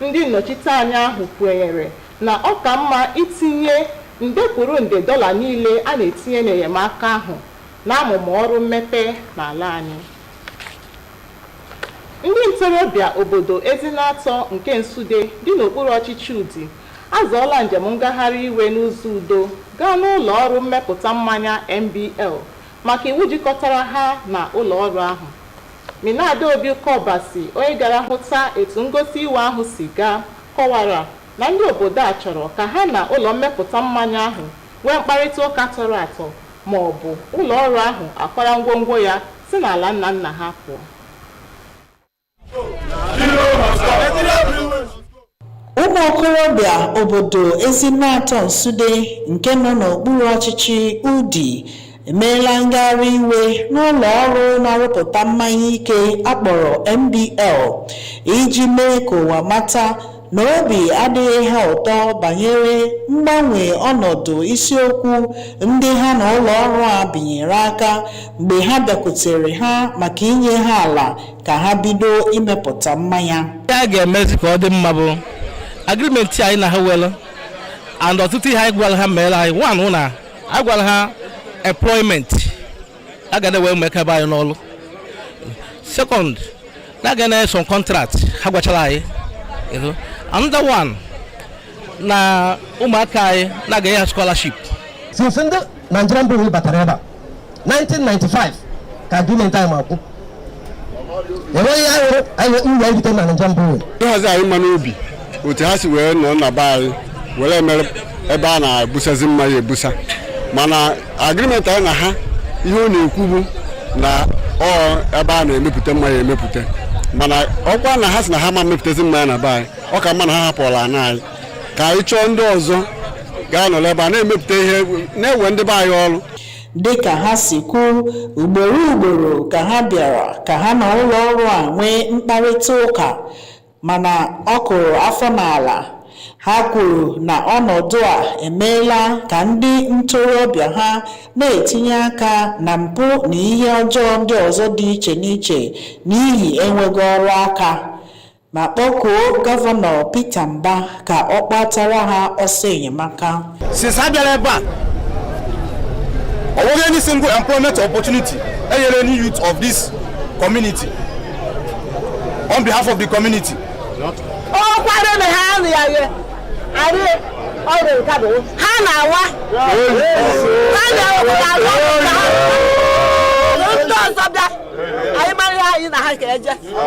Ndị nnọchiteanya ahụ kwenyere na ọ ka mma itinye nde kwuru nde dọla niile a na-etinye n'enyemaka ahụ na amụma ọrụ mmepe n'ala anyị. Ndị ntorobịa obodo Ezinatọ nke Nsụde dị n'okpuru ọchịchị Udi azọọla njem ngagharị iwe n'ụzọ udo gaa n'ụlọ ọrụ mmepụta mmanya MBL maka iwu jikọtara ha na ụlọ ọrụ ahụ. Minada Obi Kọbasi, onye gara hụta etu ngosi iwe ahụ si gaa, kọwara na ndị obodo a chọrọ ka ha na ụlọ mmepụta mmanya ahụ nwee mkparịta ụka tọrọ atọ ma ọ bụ ụlọ ọrụ ahụ akwara ngwongwo ya si n'ala nna nna ha pụọ. Ụmụ okorobịa obodo Ezinatọ Nsụde nke nọ n'okpuru ọchịchị Udi emeela ngagharị iwe n'ụlọ ọrụ na-arụpụta mmanya ike akpọrọ MBL iji mee ka ụwa mata na obi adịghị ha ụtọ banyere mgbanwe ọnọdụ isiokwu ndị ha na ụlọ ọrụ a binyere aka mgbe ha bịakwutere ha maka inye ha ala ka ha bido imepụta mmanya. A ga-emezi ka ọ dị mma bụ agrimenti anyị na ha welu and ọtụtụ ihe anyị gwara ha mere anyị one na anyị gwara ha employment agada wee mekaba anyị n'ọlụ. Second, na na some contract ha gwachara anyị. Another one na ụmụaka anyị na-aga ya scholarship. Since ndị Nigerian Brewery batara ebe 1995 ka agreement anyị makwụ. Enweghị anyị uru anyị bitere na Nigerian Brewery. Ịhazi anyị mma n'obi otu ha si wee nọ na be anyị were emere ebe a na-ebusazi mmanya ebusa, mana agreement anyị na ha ihe ọ na-ekwu bụ na ebe a na-emepụta mmanya emepụta, mana ọkwa na ha si na ha ma mmepụtazi mmanya na be anyị, ọ ka mma na ha hapụrụ ana anyị ka anyị chọọ ndị ọzọ ga-anọrọ ebe a na-emepụta ihe na-ewe ndị be anyị ọrụ. Dịka ha si kwuo ugboro ka ha bịara ka ha na ụlọ ọrụ a nwee mkparịta ụka mana ọ kụrụ afọ n'ala. Ha kwuru na ọnọdụ a emeela ka ndị ntorobịa ha na-etinye aka na mpụ na ihe ọjọọ ndị ọzọ dị iche n'iche n'ihi enweghị ọrụ aka, ma kpọkuo Gọvanọ Peter Mba ka ọ kpatara ha ọsọ enyemaka. Since ha bịara ebe a, ọ nweghị any single employment opportunity enyere any youth of this community on behalf of the community.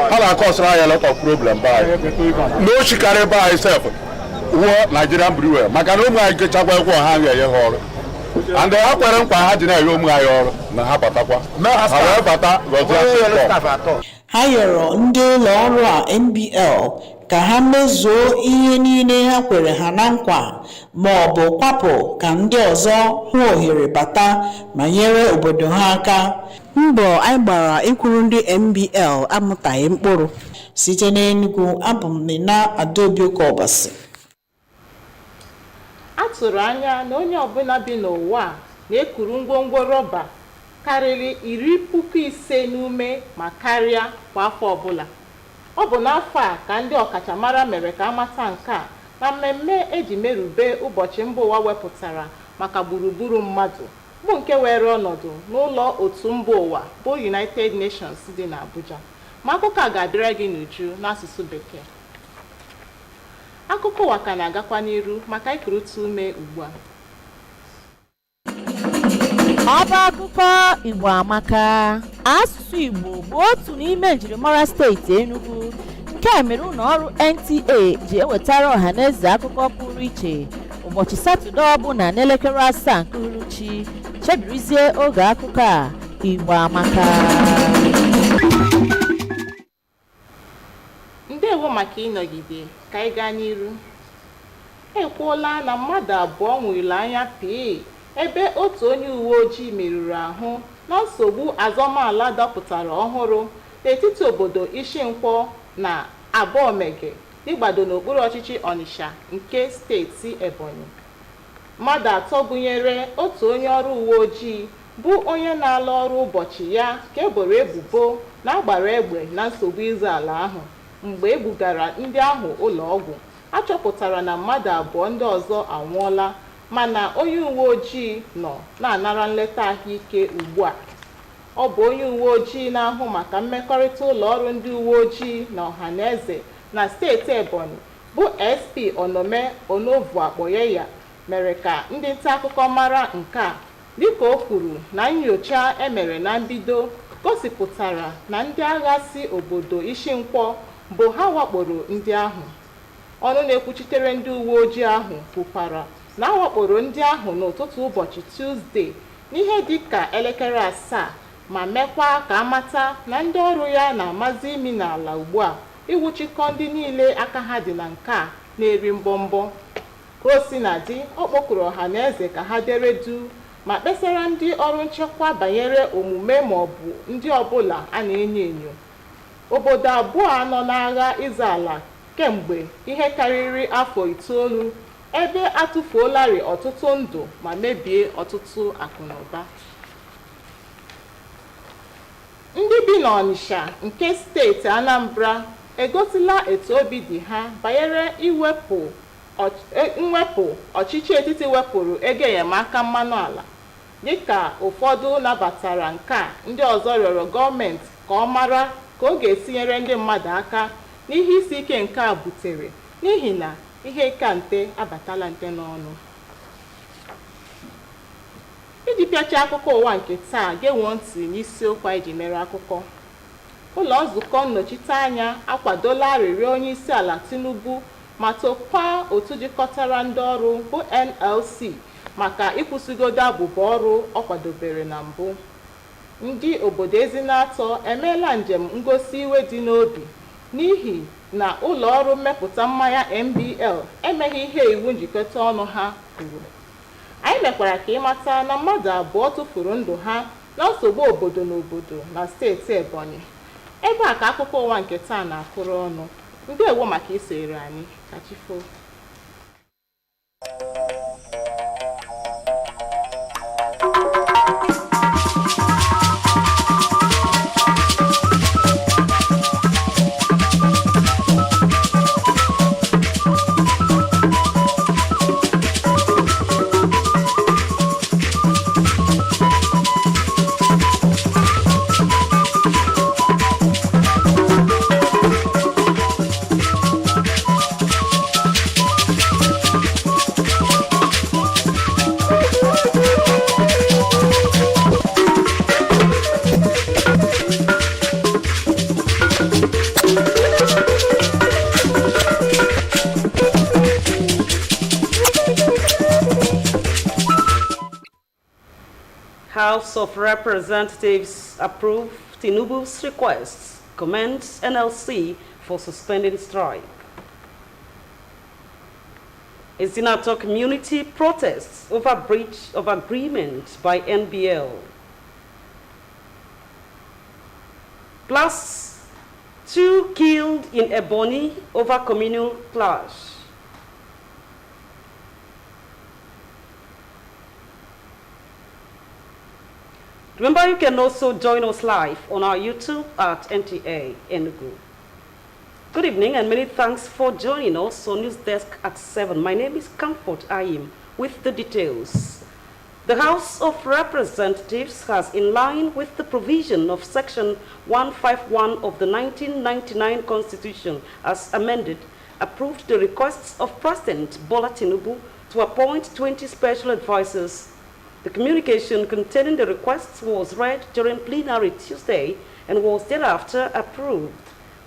Ha na-akọsara anyị a lot of problem by n'ochikarị by itself wụọ Nigerian Brewery maka na ụmụ anyị kechakwa ekwe ha ga-enye ha ọrụ and ha kwere nkwa ha ji na-enye ụmụ anyị ọrụ na ha batakwa ha wee bata ha yọrọ ndị ụlọ ọrụ a MBL ka ha mezuo ihe niile ha kwere ha na nkwa ma ọ bụ kwapụ ka ndị ọzọ hụ ohere bata ma nyere obodo ha aka. Mbọ anyị gbara ikwuru ndị MBL amụtaghị mkpụrụ. Site n'Enugu, abụ m Minada Obi Kọbasi. A tụrụ anya na onye ọbụla bi n'ụwa na-ekuru ngwongwo rọba karịrị 10,000 n'ume ma karịa kwa afọ ọbụla. Ọ bụ n'afọ a ka ndị ọkachamara mere ka amata nke a na mmemme eji merube ụbọchị mba ụwa wepụtara maka gburugburu mmadụ bụ nke were ọnọdụ n'ụlọ otu mba ụwa bụ United Nations dị n'Abuja. Ma akụkọ a ga-abịara gị n'uju n'asụsụ Bekee. Akụkọ ụwa ka na-agakwa n'iru maka ikurutu ume ugbu a. Ọba akụkọ Igbo amaka. Asụsụ Igbo bụ otu n'ime njirimara steeti Enugu nke mere ụlọ ọrụ NTA ji ewetara ọhaneze akụkọ pụrụ iche ụbọchị Satọde ọbụla n'elekere 7 nke uhuruchi. Chebirizie oge akụkọ a Igbo amaka. Ndewo maka ịnọgide ka anyị gaa n'iru. Ekwuola na mmadụ abụọ nwụrụ anya pee ebe otu onye uwe ojii merụrụ ahụ na nsogbu azọmala dọpụtara ọhụrụ n'etiti obodo Ishinkwọ na Abọmege n'ịgbado n'okpuru ọchịchị Ọnịsha nke steeti Ebonyi. Mmadụ atọ gụnyere otu onye ọrụ uwe ojii bụ onye na-alụ ọrụ ụbọchị ya ka eboro ebubo na agbara egbe na nsogbu izu ala ahụ mgbe e bugara ndị ahụ ụlọ ọgwụ a chọpụtara na mmadụ abụọ ndị ọzọ anwụọla mana onye uwe ojii nọ na-anara nleta ahụike ugbu a. Ọ bụ onye uwe ojii na-ahụ maka mmekọrịta ụlọ ọrụ ndị uwe ojii na ọhaneze na steeti Ebonyi bụ SP Onome Onovuakpoyeya mere ka ndị nta akụkọ mara nke a, dịka o kwuru na nnyocha emere na mbido gosipụtara na ndị agha si obodo Ishinkwọ bụ ha wakporo ndị ahụ. Ọnụ na-ekwuchitere ndị uwe ojii ahụ kwukwara na awakporo ndị ahụ n'ụtụtụ ụbọchị Tuzdee n'ihe dịka elekere 7 ma mekwa ka amata na ndị ọrụ ya na-amazi imi n'ala ugbu a iwuchikọ ndị niile aka ha dị na nke a na-eri mbọmbọ. Ka o si na dị, ọ kpọkuru ọhaneze ka ha dere du ma kpesara ndị ọrụ nchekwa banyere omume maọbụ ndị ọbụla a na-enyo enyo. Obodo abụọ nọ n'agha ịzọ ala kemgbe ihe karịrị afọ 9 ebe atụfuolarị ọtụtụ ndụ ma mebie ọtụtụ akụnụba. Ndị bi n'Ọnịsha nke steeti Anambra egosila etu obi dị ha banyere mwepụ ọchịchị etiti wepụrụ ego enyemaka mmanụ ala. Dịka ụfọdụ nabatara nke a, ndị ọzọ rịọrọ gọọmenti ka ọ mara ka ọ ga-esinyere ndị mmadụ aka n'ihe isi ike nke a butere n'ihi na ihe ka nte abatala nte n'ọnụ. Iji pịacha akụkọ ụwa nke taa, ga-enwe ntị n'isiokwu anyị ji mere akụkọ. Ụlọ nzukọ nnọchiteanya akwadola arịrịọ onye isi ala Tinubu ma tokwa otu jikọtara ndị ọrụ bụ NLC maka ịkwụsịgodo abụba ọrụ ọ kwadobere na mbụ. Ndị obodo Ezinatọ emeela njem ngosi iwe dị n'obi n'ihi na ụlọ ọrụ mmepụta mmanya MBL emeghị ihe iwu njikọta ọnụ ha kwuru. Anyị mekwara ka ịmata na mmadụ abụọ tụfuru ndụ ha na nsogbu obodo na obodo na steeti Ebonyi. Ebe a ka akụkọ ụwa nke taa na-akụrụ ọnụ. Ndewo maka isonyere anyị. Ka chi foo. House of Representatives approve Tinubu's request, commends NLC for suspending strike. Ezinatọ community protests over breach of agreement by NBL. Plus, 2 killed in Ebonyi over communal clash. Remember, you can also join us live on our YouTube at NTA Enugu. Good evening and many thanks for joining us on News Desk at 7. My name is Comfort Ayim with the details. The House of Representatives has, in line with the provision of Section 151 of the 1999 Constitution as amended, approved the requests of President Bola Tinubu to appoint 20 special advisors. The communication containing the requests was read during plenary Tuesday and was thereafter approved.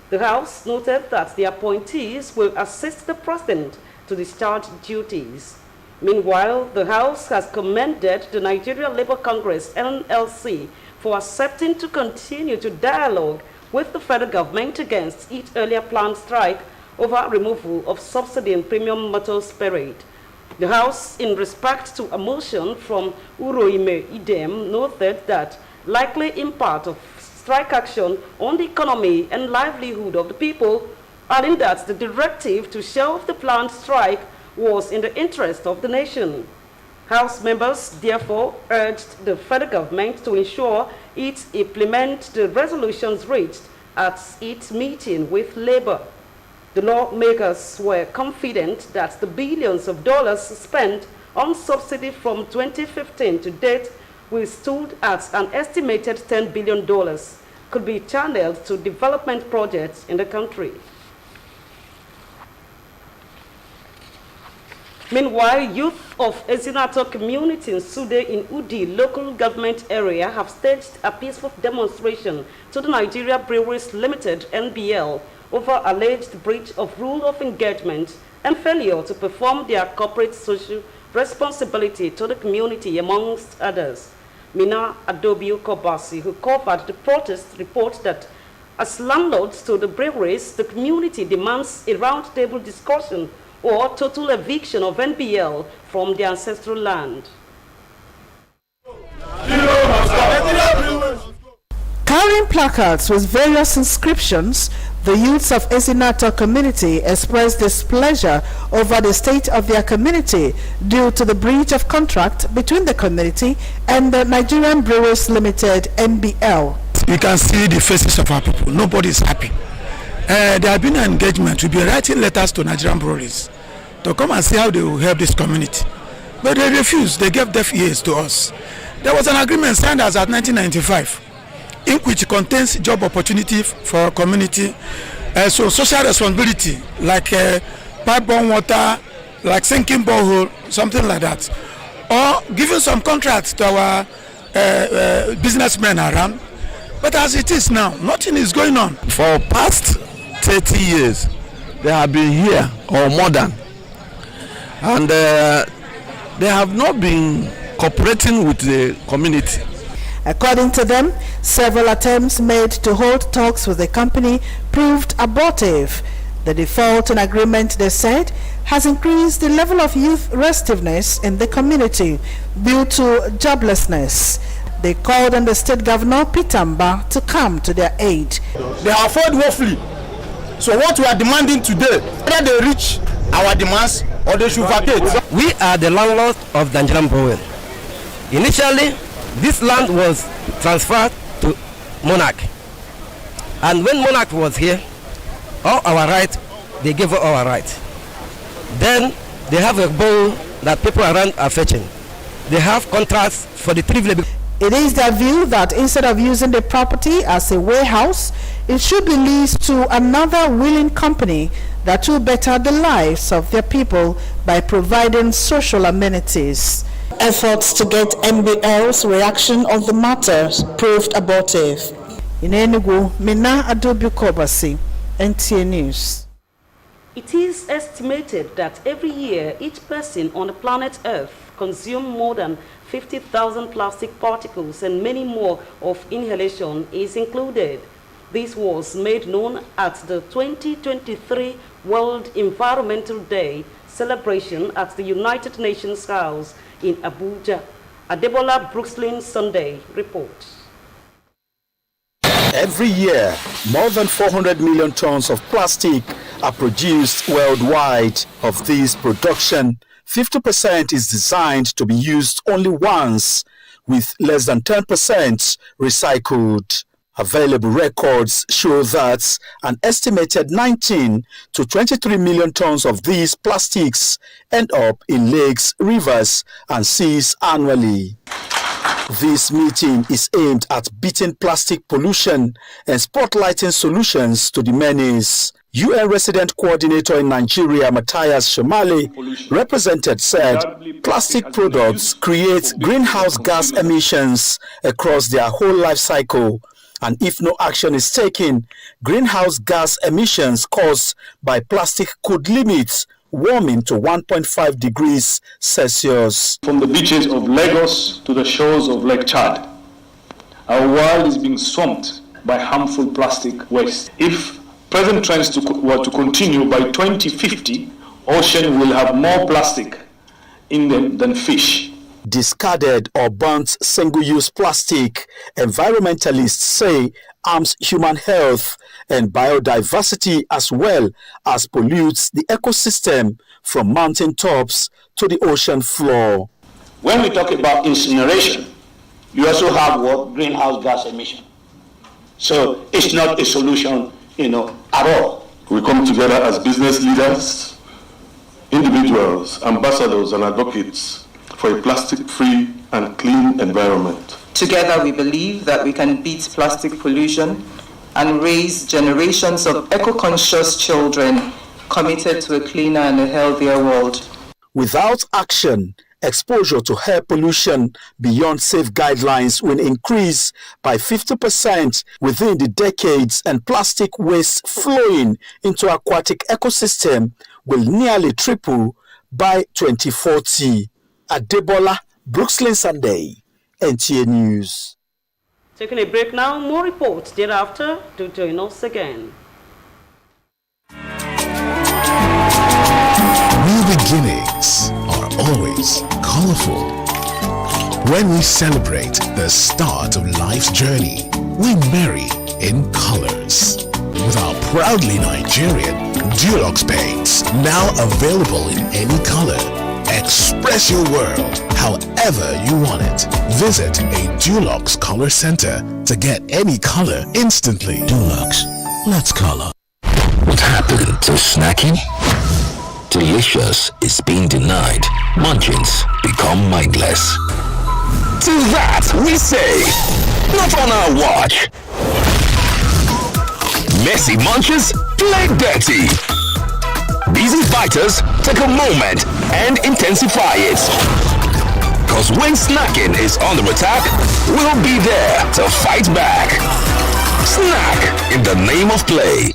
The House noted that the appointees will assist the President to discharge duties. Meanwhile, the House has commended the Nigeria Labour Congress, NLC, for accepting to continue to dialogue with the federal government against its earlier planned strike over removal of subsidy in premium motor spirit. The House, in respect to a motion from Uroime Idem, noted that likely impact of strike action on the economy and livelihood of the people, adding that the directive to shelve the planned strike was in the interest of the nation. House members therefore urged the federal government to ensure it implement the resolutions reached at its meeting with Labour. The lawmakers were confident that the billions of dollars spent on subsidy from 2015 to date, which stood at an estimated $10 billion, could be channeled to development projects in the country. Meanwhile, youth of Ezinato community in Sude in Udi local government area have staged a peaceful demonstration to the Nigeria Breweries Limited (NBL) over alleged breach of rule of engagement and failure to perform their corporate social responsibility to the community, amongst others. Mina Adobio Kobasi, who covered the protest, reports that as landlords to the breweries, the community demands a roundtable discussion or total eviction of NBL from their ancestral land. Carrying placards with various inscriptions, the youths of Ezinato community expressed displeasure over the state of their community due to the breach of contract between the community and the Nigerian Brewers Limited (NBL). You can see the faces of our people. Nobody is happy. There have been an engagement. We've been writing letters to Nigerian breweries to come and see how they will help this community. But they refused. They gave deaf ears to us. There was an agreement signed as at 1995 in which contains job opportunity for our community, so social responsibility like pipe-borne water, like sinking borehole, something like that, or giving some contracts to our businessmen around. But as it is now, nothing is going on. For past 30 years, they have been here or more than, and they have not been cooperating with the community. According to them, several attempts made to hold talks with the company proved abortive. The default in agreement, they said, has increased the level of youth restiveness in the community due to joblessness. They called on the state governor, Pitamba, to come to their aid. They are afford woefully. So what we are demanding today, whether they reach our demands or they should vacate. We are the landlords of the Nigerian Brewery. Initially, this land was transferred to Monarch. And when Monarch was here, all our rights, they gave us our rights. Then they have a bowl that people around are fetching. They have contracts for the privilege. It is their view that instead of using the property as a warehouse, it should be leased to another willing company that will better the lives of their people by providing social amenities. Efforts to get NBL's reaction on the matter proved abortive. In Enugu, Mina Adobu Kobasi, NTA News. It is estimated that every year each person on the planet Earth consumes more than 50,000 plastic particles, and many more of inhalation is included. This was made known at the 2023 World Environmental Day celebration at the United Nations House in Abuja. Adebola Brookslyn Sunday reports. Every year, more than 400 million tons of plastic are produced worldwide. Of this production, 50% is designed to be used only once, with less than 10% recycled. Available records show that an estimated 19 to 23 million tons of these plastics end up in lakes, rivers, and seas annually. This meeting is aimed at beating plastic pollution and spotlighting solutions to the menace. UN Resident Coordinator in Nigeria, Matthias Shomale, represented said plastic products create greenhouse gas emissions across their whole life cycle. And if no action is taken, greenhouse gas emissions caused by plastic could limit warming to 1.5 degrees Celsius. From the beaches of Lagos to the shores of Lake Chad, our world is being swamped by harmful plastic waste. If present trends were to continue, by 2050, ocean will have more plastic in them than fish. Discarded or burnt single-use plastic, environmentalists say, harms human health and biodiversity as well as pollutes the ecosystem from mountain tops to the ocean floor. When we talk about incineration, you also have what? Greenhouse gas emission. So it's not a solution, at all. We come together as business leaders, individuals, ambassadors, and advocates for a plastic-free and clean environment. Together, we believe that we can beat plastic pollution and raise generations of eco-conscious children committed to a cleaner and a healthier world. Without action, exposure to air pollution beyond safe guidelines will increase by 50% within the decades, and plastic waste flowing into aquatic ecosystem will nearly triple by 2040. Adebola, Brooklyn Sunday, NTA News. Taking a break now, more reports thereafter. Do join us again. New beginnings are always colorful. When we celebrate the start of life's journey, we marry in colors. With our proudly Nigerian Dulux paints, now available in any color. Express your world however you want it. Visit a Dulux Color Center to get any color instantly. Dulux, let's color. What happened to snacking? Delicious is being denied. Munchings become mindless. To that we say, not on our watch. Messy munches, play dirty. Busy fighters take a moment and intensify it. Cause when snacking is on the attack, we'll be there to fight back. Snack in the name of play.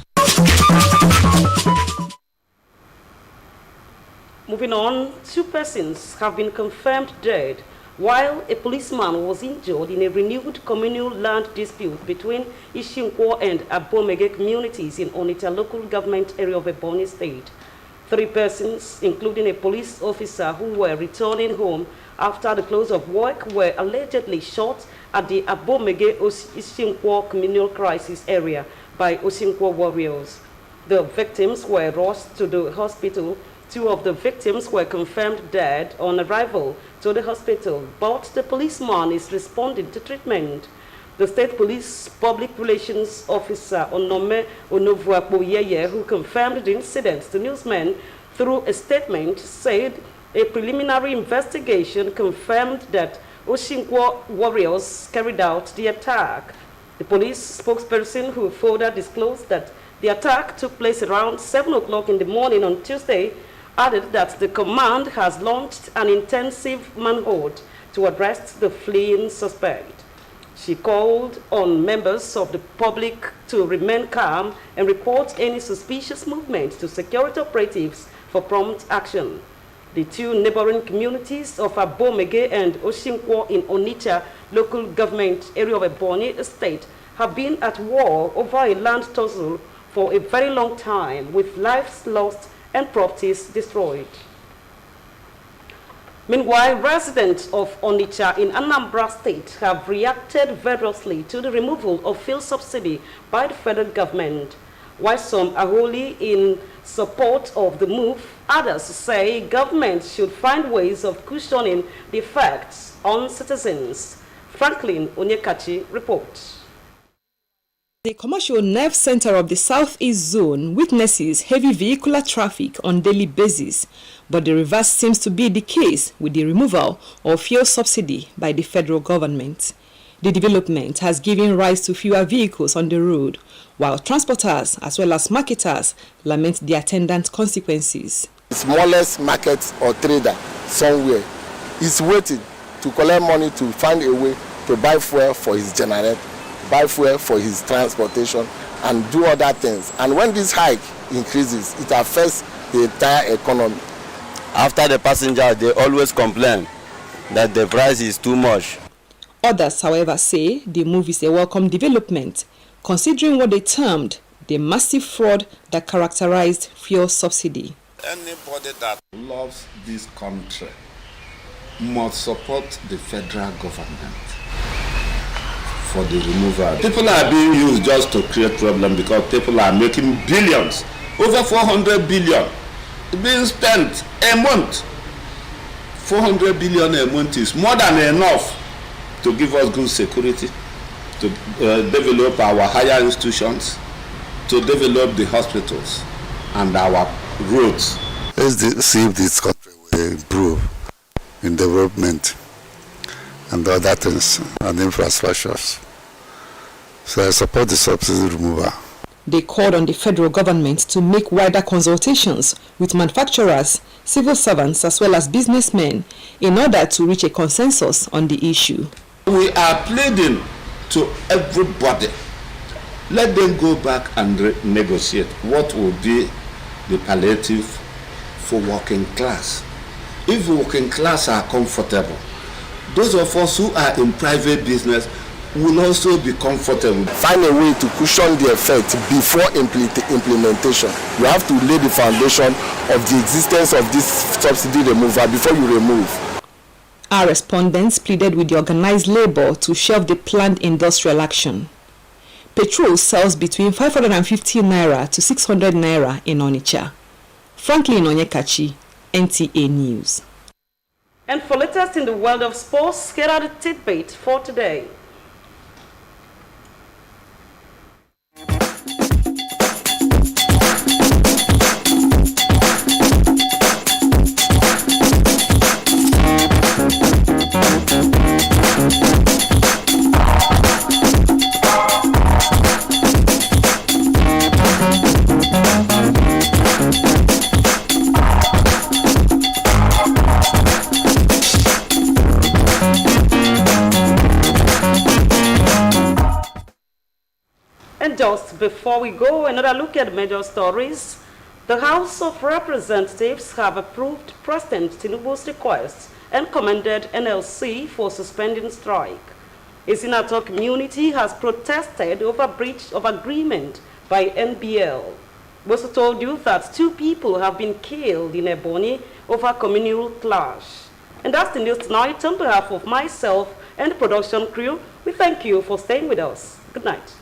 Moving on, 2 persons have been confirmed dead, while a policeman was injured in a renewed communal land dispute between Ishinkwo and Abomege communities in Onitsha local government area of Ebonyi State. 3 persons, including a police officer who were returning home after the close of work, were allegedly shot at the Abomege Ishinkwo communal crisis area by Oshinkwo warriors. The victims were rushed to the hospital. 2 of the victims were confirmed dead on arrival to the hospital, but the policeman is responding to treatment. The State Police Public Relations Officer Onome Onovuakpunonu, who confirmed the incident to newsmen through a statement, said a preliminary investigation confirmed that Oshinkwo warriors carried out the attack. The police spokesperson, who further disclosed that the attack took place around 7 o'clock in the morning on Tuesday, added that the command has launched an intensive manhunt to arrest the fleeing suspect. She called on members of the public to remain calm and report any suspicious movement to security operatives for prompt action. The 2 neighboring communities of Abomege and Oshinkwo in Onitsha local government area of Ebonyi State have been at war over a land tussle for a very long time, with lives lost and properties destroyed. Meanwhile, residents of Onitsha in Anambra State have reacted vigorously to the removal of fuel subsidy by the federal government. While some are wholly in support of the move, others say government should find ways of cushioning the effects on citizens. Franklin Onyekachi reports. The commercial nerve center of the southeast zone witnesses heavy vehicular traffic on daily basis, but the reverse seems to be the case with the removal of fuel subsidy by the federal government. The development has given rise to fewer vehicles on the road, while transporters as well as marketers lament the attendant consequences. The smallest market or trader somewhere is waiting to collect money to find a way to buy fuel for his generator, buy fuel for his transportation, and do other things. And when this hike increases, it affects the entire economy. After the passengers, they always complain that the price is too much. Others, however, say the move is a welcome development, considering what they termed the massive fraud that characterized fuel subsidy. Anybody that loves this country must support the federal government for the removal. People are being used just to create problem because people are making billions, over 400 billion being spent a month. 400 billion a month is more than enough to give us good security, to develop our higher institutions, to develop the hospitals and our roads. Let's see if this country will improve in development and other things and infrastructures. So I support the subsidy removal. They called on the federal government to make wider consultations with manufacturers, civil servants, as well as businessmen in order to reach a consensus on the issue. We are pleading to everybody. Let them go back and negotiate what will be the palliative for working class. If working class are comfortable, those of us who are in private business will also be comfortable. Find a way to cushion the effect before implementation. You have to lay the foundation of the existence of this subsidy removal before you remove. Our respondents pleaded with the organized labor to shelve the planned industrial action. Petrol sells between 550 naira to 600 naira in Onitsha. Franklin Onyekachi, NTA News. And for latest in the world of sports, here are the tidbits for today. And just before we go, another look at major stories. The House of Representatives have approved President Tinubu's request and commended NLC for suspending strike. A senator community has protested over breach of agreement by NBL. We also told you that 2 people have been killed in Ebonyi over communal clash. And that's the news tonight. On behalf of myself and the production crew, we thank you for staying with us. Good night.